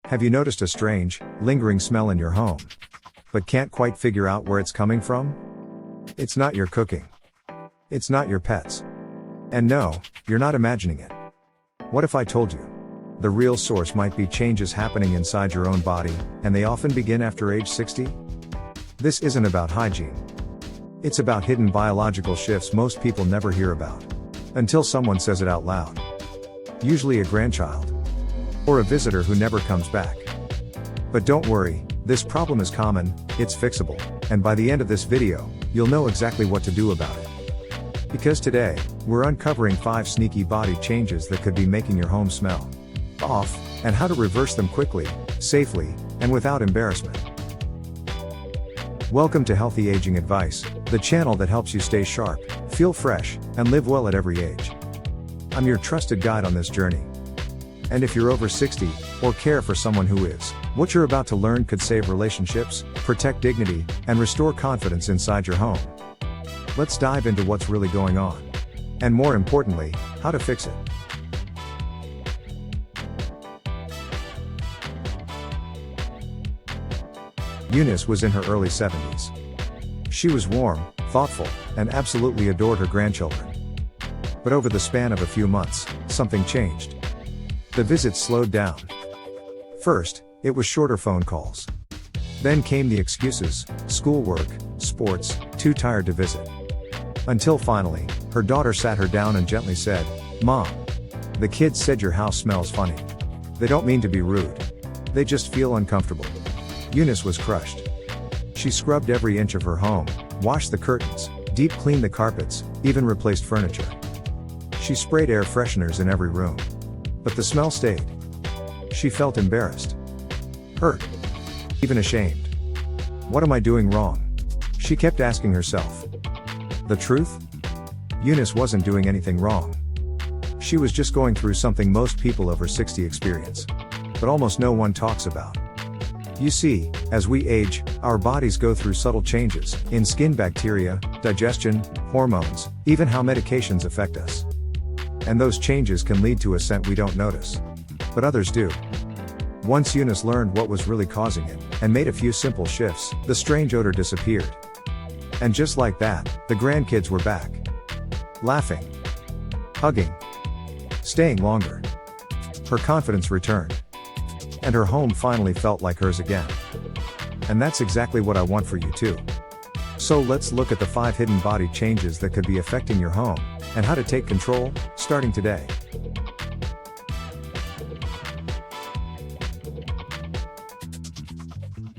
Have you noticed a strange, lingering smell in your home, but can't quite figure out where it's coming from? It's not your cooking. It's not your pets. And no, you're not imagining it. What if I told you? The real source might be changes happening inside your own body, and they often begin after age 60? This isn't about hygiene. It's about hidden biological shifts most people never hear about. Until someone says it out loud. Usually a grandchild. Or a visitor who never comes back. But don't worry, this problem is common, it's fixable, and by the end of this video, you'll know exactly what to do about it. Because today, we're uncovering 5 sneaky body changes that could be making your home smell off, and how to reverse them quickly, safely, and without embarrassment. Welcome to Healthy Aging Advice, the channel that helps you stay sharp, feel fresh, and live well at every age. I'm your trusted guide on this journey. And if you're over 60, or care for someone who is, what you're about to learn could save relationships, protect dignity, and restore confidence inside your home. Let's dive into what's really going on. And more importantly, how to fix it. Eunice was in her early 70s. She was warm, thoughtful, and absolutely adored her grandchildren. But over the span of a few months, something changed. The visits slowed down. First, it was shorter phone calls. Then came the excuses, schoolwork, sports, too tired to visit. Until finally, her daughter sat her down and gently said, "Mom, the kids said your house smells funny. They don't mean to be rude. They just feel uncomfortable." Eunice was crushed. She scrubbed every inch of her home, washed the curtains, deep cleaned the carpets, even replaced furniture. She sprayed air fresheners in every room. But the smell stayed. She felt embarrassed, hurt, even ashamed. What am I doing wrong? She kept asking herself. The truth? Eunice wasn't doing anything wrong. She was just going through something most people over 60 experience, but almost no one talks about. You see, as we age, our bodies go through subtle changes in skin bacteria, digestion, hormones, even how medications affect us. And those changes can lead to a scent we don't notice. But others do. Once Eunice learned what was really causing it, and made a few simple shifts, the strange odor disappeared. And just like that, the grandkids were back. Laughing. Hugging. Staying longer. Her confidence returned. And her home finally felt like hers again. And that's exactly what I want for you too. So let's look at the 5 hidden body changes that could be affecting your home, and how to take control, starting today.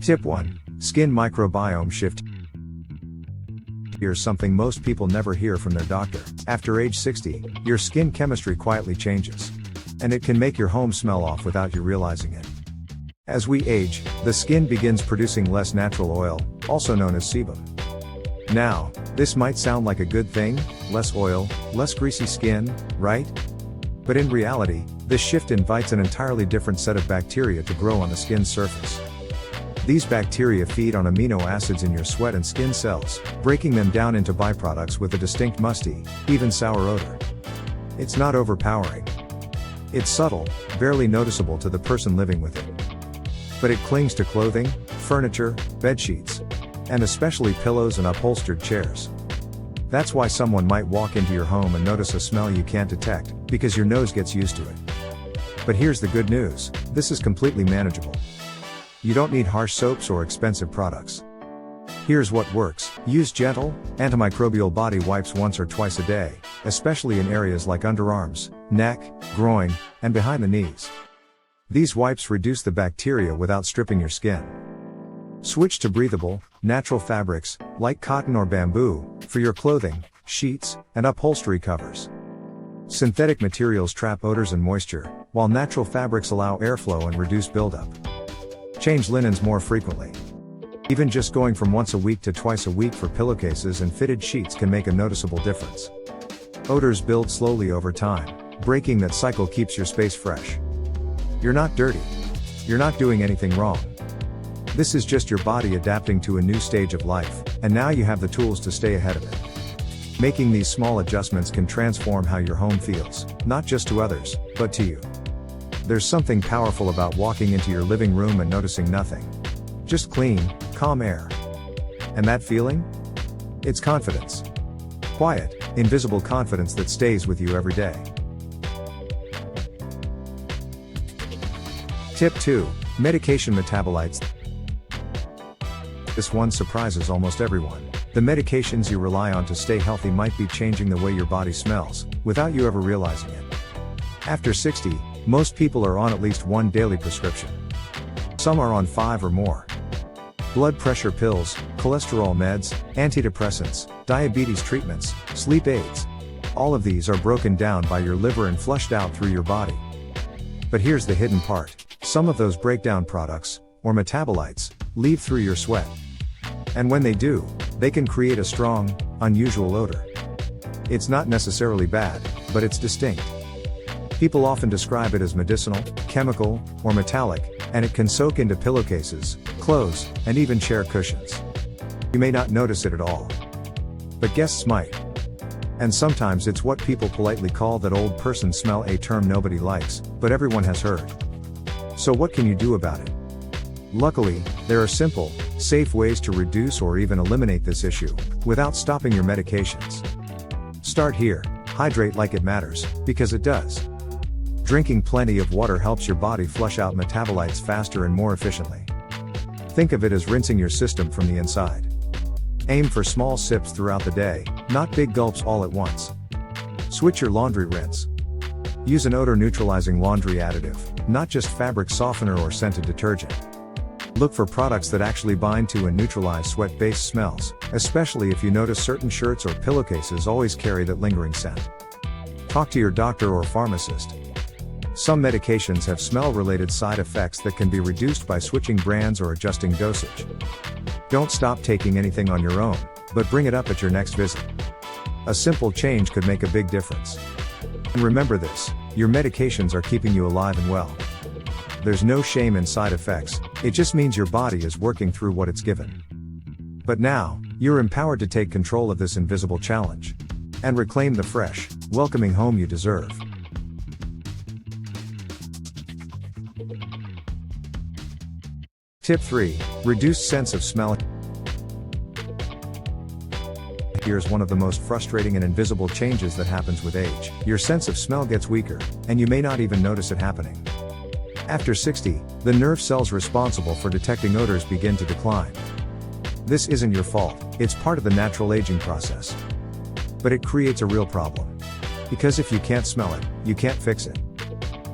Tip 1. Skin microbiome shift. Here's something most people never hear from their doctor. After age 60, your skin chemistry quietly changes. And it can make your home smell off without you realizing it. As we age, the skin begins producing less natural oil, also known as sebum. Now, this might sound like a good thing, less oil, less greasy skin, right? But in reality, this shift invites an entirely different set of bacteria to grow on the skin's surface. These bacteria feed on amino acids in your sweat and skin cells, breaking them down into byproducts with a distinct musty, even sour odor. It's not overpowering. It's subtle, barely noticeable to the person living with it. But it clings to clothing, furniture, bedsheets, and especially pillows and upholstered chairs. That's why someone might walk into your home and notice a smell you can't detect, because your nose gets used to it. But here's the good news, this is completely manageable. You don't need harsh soaps or expensive products. Here's what works: use gentle, antimicrobial body wipes once or twice a day, especially in areas like underarms, neck, groin, and behind the knees. These wipes reduce the bacteria without stripping your skin. Switch to breathable, natural fabrics, like cotton or bamboo, for your clothing, sheets, and upholstery covers. Synthetic materials trap odors and moisture, while natural fabrics allow airflow and reduce buildup. Change linens more frequently. Even just going from once a week to twice a week for pillowcases and fitted sheets can make a noticeable difference. Odors build slowly over time. Breaking that cycle keeps your space fresh. You're not dirty. You're not doing anything wrong. This is just your body adapting to a new stage of life, and now you have the tools to stay ahead of it. Making these small adjustments can transform how your home feels, not just to others, but to you. There's something powerful about walking into your living room and noticing nothing. Just clean, calm air. And that feeling? It's confidence. Quiet, invisible confidence that stays with you every day. Tip 2. Medication metabolites. This one surprises almost everyone. The medications you rely on to stay healthy might be changing the way your body smells, without you ever realizing it. After 60, most people are on at least one daily prescription. Some are on 5 or more. Blood pressure pills, cholesterol meds, antidepressants, diabetes treatments, sleep aids. All of these are broken down by your liver and flushed out through your body. But here's the hidden part. Some of those breakdown products, or metabolites, leave through your sweat. And when they do, they can create a strong, unusual odor. It's not necessarily bad, but it's distinct. People often describe it as medicinal, chemical, or metallic, and it can soak into pillowcases, clothes, and even chair cushions. You may not notice it at all. But guests might. And sometimes it's what people politely call that old person smell, a term nobody likes, but everyone has heard. So what can you do about it? Luckily, there are simple, safe ways to reduce or even eliminate this issue, without stopping your medications. Start here. Hydrate like it matters, because it does. Drinking plenty of water helps your body flush out metabolites faster and more efficiently. Think of it as rinsing your system from the inside. Aim for small sips throughout the day, not big gulps all at once. Switch your laundry rinse. Use an odor-neutralizing laundry additive, not just fabric softener or scented detergent. Look for products that actually bind to and neutralize sweat-based smells, especially if you notice certain shirts or pillowcases always carry that lingering scent. Talk to your doctor or pharmacist. Some medications have smell-related side effects that can be reduced by switching brands or adjusting dosage. Don't stop taking anything on your own, but bring it up at your next visit. A simple change could make a big difference. And remember this, your medications are keeping you alive and well. There's no shame in side effects, it just means your body is working through what it's given. But now, you're empowered to take control of this invisible challenge. And reclaim the fresh, welcoming home you deserve. Tip 3. Reduced sense of smell. Here's one of the most frustrating and invisible changes that happens with age. Your sense of smell gets weaker, and you may not even notice it happening. After 60, the nerve cells responsible for detecting odors begin to decline. This isn't your fault, it's part of the natural aging process. But it creates a real problem. Because if you can't smell it, you can't fix it.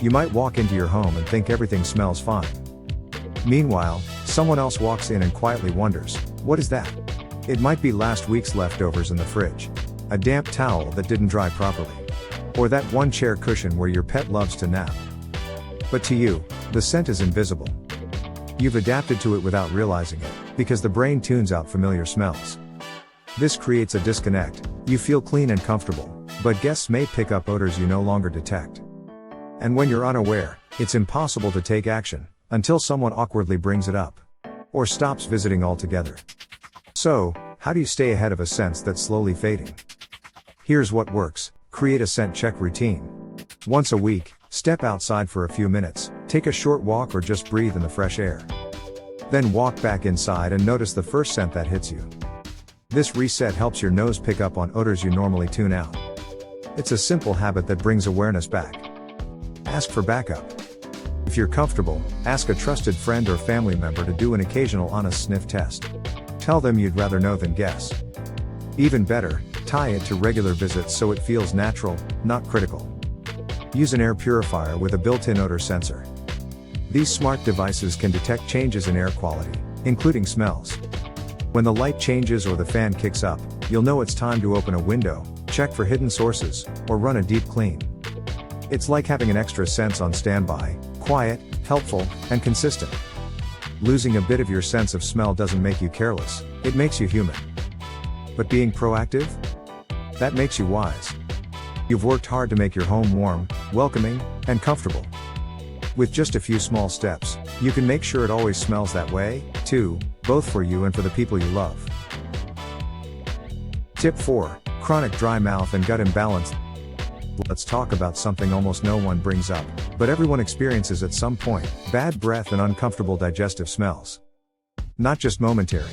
You might walk into your home and think everything smells fine. Meanwhile, someone else walks in and quietly wonders, what is that? It might be last week's leftovers in the fridge. A damp towel that didn't dry properly. Or that one chair cushion where your pet loves to nap. But to you, the scent is invisible. You've adapted to it without realizing it, because the brain tunes out familiar smells. This creates a disconnect. You feel clean and comfortable, but guests may pick up odors you no longer detect. And when you're unaware, it's impossible to take action, until someone awkwardly brings it up. Or stops visiting altogether. So, how do you stay ahead of a sense that's slowly fading? Here's what works. Create a scent check routine. Once a week, step outside for a few minutes, take a short walk or just breathe in the fresh air. Then walk back inside and notice the first scent that hits you. This reset helps your nose pick up on odors you normally tune out. It's a simple habit that brings awareness back. Ask for backup. If you're comfortable, ask a trusted friend or family member to do an occasional honest sniff test. Tell them you'd rather know than guess. Even better, tie it to regular visits so it feels natural, not critical. Use an air purifier with a built-in odor sensor. These smart devices can detect changes in air quality, including smells. When the light changes or the fan kicks up, you'll know it's time to open a window, check for hidden sources, or run a deep clean. It's like having an extra sense on standby, quiet, helpful, and consistent. Losing a bit of your sense of smell doesn't make you careless, it makes you human. But being proactive? That makes you wise. You've worked hard to make your home warm, welcoming, and comfortable. With just a few small steps, you can make sure it always smells that way, too, both for you and for the people you love. Tip 4. Chronic dry mouth and gut imbalance. Let's talk about something almost no one brings up, But everyone experiences at some point bad breath and uncomfortable digestive smells. Not just momentary,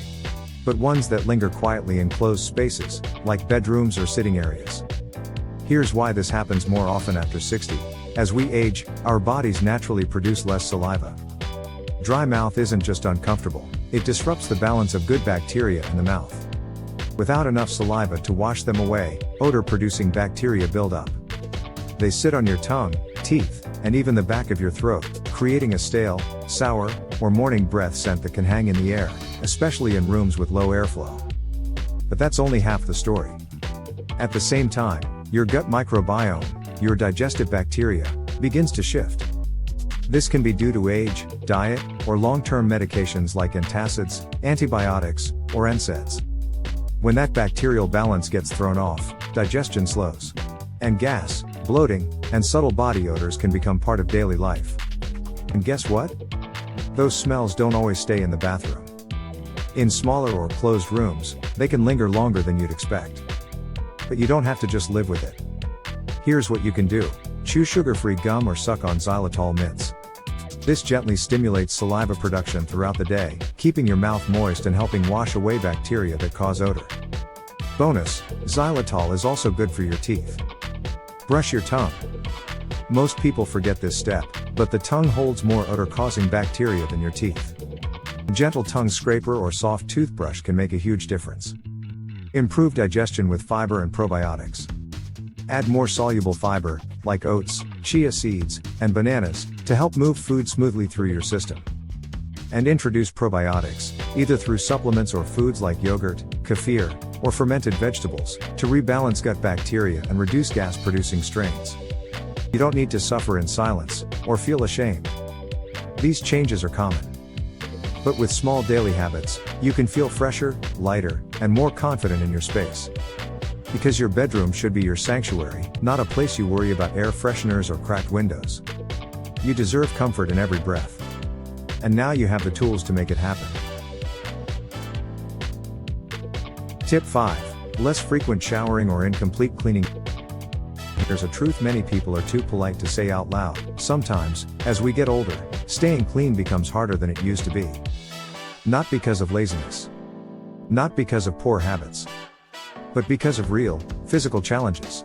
but ones that linger quietly in closed spaces, like bedrooms or sitting areas. Here's why this happens more often after 60. As we age, our bodies naturally produce less saliva. Dry mouth isn't just uncomfortable, it disrupts the balance of good bacteria in the mouth. Without enough saliva to wash them away, odor-producing bacteria build up. They sit on your tongue, teeth, and even the back of your throat, creating a stale, sour, or morning breath scent that can hang in the air, especially in rooms with low airflow. But that's only half the story. At the same time, your gut microbiome, your digestive bacteria, begins to shift. This can be due to age, diet, or long-term medications like antacids, antibiotics, or NSAIDs. When that bacterial balance gets thrown off, digestion slows. And gas, bloating, and subtle body odors can become part of daily life. And guess what? Those smells don't always stay in the bathroom. In smaller or closed rooms, they can linger longer than you'd expect. But you don't have to just live with it. Here's what you can do. Chew sugar-free gum or suck on xylitol mints. This gently stimulates saliva production throughout the day, keeping your mouth moist and helping wash away bacteria that cause odor. Bonus, xylitol is also good for your teeth. Brush your tongue. Most people forget this step, but the tongue holds more odor-causing bacteria than your teeth. A gentle tongue scraper or soft toothbrush can make a huge difference. Improve digestion with fiber and probiotics. Add more soluble fiber, like oats, chia seeds, and bananas, to help move food smoothly through your system. And introduce probiotics, either through supplements or foods like yogurt, kefir, or fermented vegetables, to rebalance gut bacteria and reduce gas-producing strains. You don't need to suffer in silence, or feel ashamed. These changes are common. But with small daily habits, you can feel fresher, lighter, and more confident in your space. Because your bedroom should be your sanctuary, not a place you worry about air fresheners or cracked windows. You deserve comfort in every breath. And now you have the tools to make it happen. Tip 5. Less frequent showering or incomplete cleaning. There's a truth many people are too polite to say out loud. Sometimes, as we get older, staying clean becomes harder than it used to be. Not because of laziness. Not because of poor habits. But because of real, physical challenges.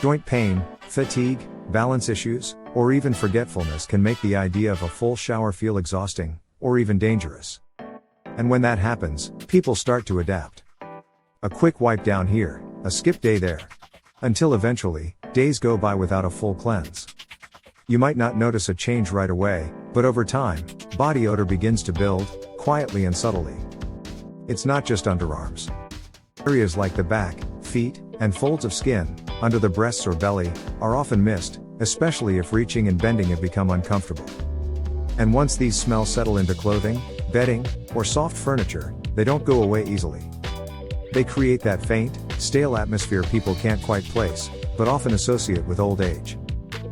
Joint pain, fatigue, balance issues, or even forgetfulness can make the idea of a full shower feel exhausting, or even dangerous. And when that happens, people start to adapt. A quick wipe down here, a skip day there. Until eventually, days go by without a full cleanse. You might not notice a change right away, but over time, body odor begins to build, quietly and subtly. It's not just underarms. Areas like the back, feet, and folds of skin, under the breasts or belly, are often missed, especially if reaching and bending have become uncomfortable. And once these smells settle into clothing, bedding, or soft furniture, they don't go away easily. They create that faint, stale atmosphere people can't quite place, but often associate with old age.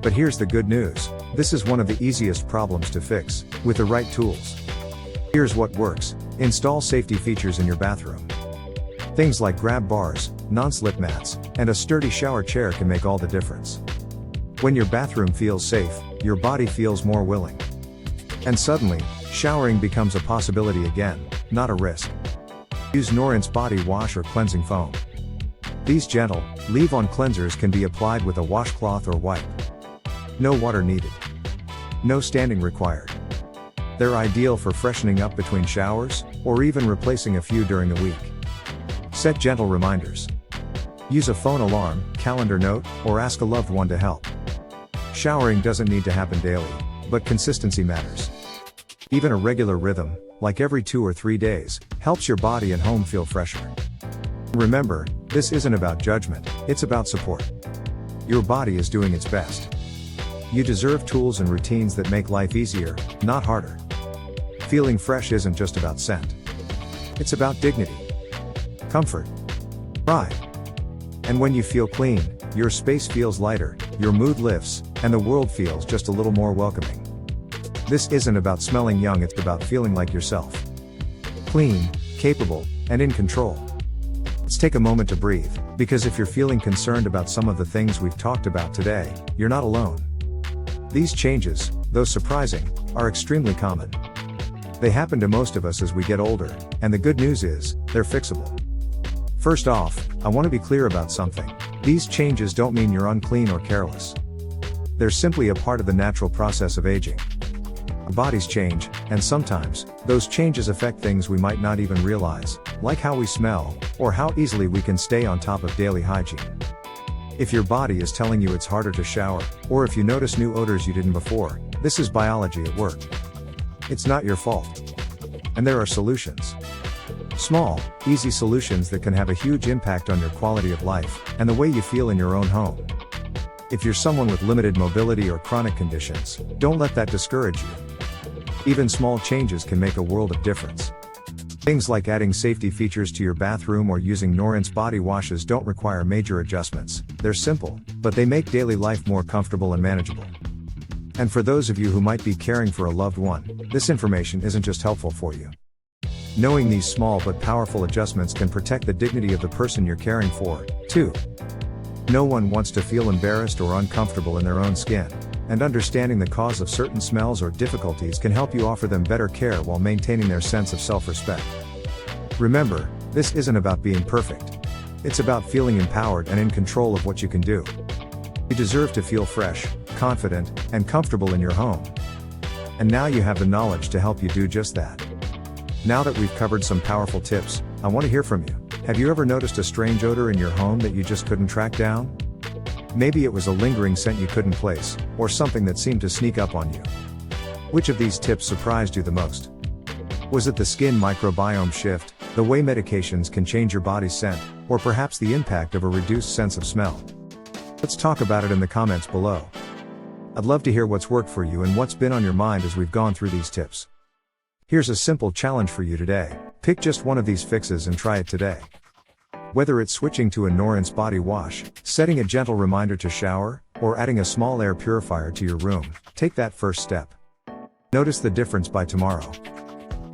But here's the good news, this is one of the easiest problems to fix, with the right tools. Here's what works: install safety features in your bathroom. Things like grab bars, non-slip mats, and a sturdy shower chair can make all the difference. When your bathroom feels safe, your body feels more willing. And suddenly, showering becomes a possibility again, not a risk. Use Norrinse body wash or cleansing foam. These gentle, leave-on cleansers can be applied with a washcloth or wipe. No water needed. No standing required. They're ideal for freshening up between showers, or even replacing a few during the week. Set gentle reminders. Use a phone alarm, calendar note, or ask a loved one to help. Showering doesn't need to happen daily, but consistency matters. Even a regular rhythm, like every 2 or 3 days, helps your body and home feel fresher. Remember, this isn't about judgment, it's about support. Your body is doing its best. You deserve tools and routines that make life easier, not harder. Feeling fresh isn't just about scent. It's about dignity, comfort, pride. And when you feel clean, your space feels lighter, your mood lifts, and the world feels just a little more welcoming. This isn't about smelling young, it's about feeling like yourself. Clean, capable, and in control. Let's take a moment to breathe, because if you're feeling concerned about some of the things we've talked about today, you're not alone. These changes, though surprising, are extremely common. They happen to most of us as we get older, and the good news is, they're fixable. First off, I want to be clear about something. These changes don't mean you're unclean or careless. They're simply a part of the natural process of aging. Our bodies change, and sometimes, those changes affect things we might not even realize, like how we smell, or how easily we can stay on top of daily hygiene. If your body is telling you it's harder to shower, or if you notice new odors you didn't before, this is biology at work. It's not your fault. And there are solutions. Small, easy solutions that can have a huge impact on your quality of life, and the way you feel in your own home. If you're someone with limited mobility or chronic conditions, don't let that discourage you. Even small changes can make a world of difference. Things like adding safety features to your bathroom or using no-rinse body washes don't require major adjustments. They're simple, but they make daily life more comfortable and manageable. And for those of you who might be caring for a loved one, this information isn't just helpful for you. Knowing these small but powerful adjustments can protect the dignity of the person you're caring for, too. No one wants to feel embarrassed or uncomfortable in their own skin, and understanding the cause of certain smells or difficulties can help you offer them better care while maintaining their sense of self-respect. Remember, this isn't about being perfect. It's about feeling empowered and in control of what you can do. You deserve to feel fresh, confident, and comfortable in your home. And now you have the knowledge to help you do just that. Now that we've covered some powerful tips, I want to hear from you. Have you ever noticed a strange odor in your home that you just couldn't track down? Maybe it was a lingering scent you couldn't place, or something that seemed to sneak up on you. Which of these tips surprised you the most? Was it the skin microbiome shift, the way medications can change your body's scent, or perhaps the impact of a reduced sense of smell? Let's talk about it in the comments below. I'd love to hear what's worked for you and what's been on your mind as we've gone through these tips. Here's a simple challenge for you today. Pick just one of these fixes and try it today. Whether it's switching to a no-rinse body wash, setting a gentle reminder to shower, or adding a small air purifier to your room, take that first step. Notice the difference by tomorrow.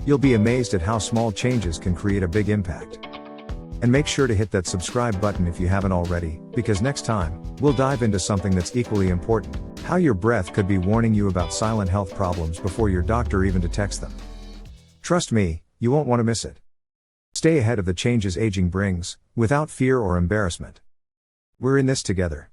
You'll be amazed at how small changes can create a big impact. And make sure to hit that subscribe button if you haven't already, because next time, we'll dive into something that's equally important: how your breath could be warning you about silent health problems before your doctor even detects them. Trust me, you won't want to miss it. Stay ahead of the changes aging brings, without fear or embarrassment. We're in this together.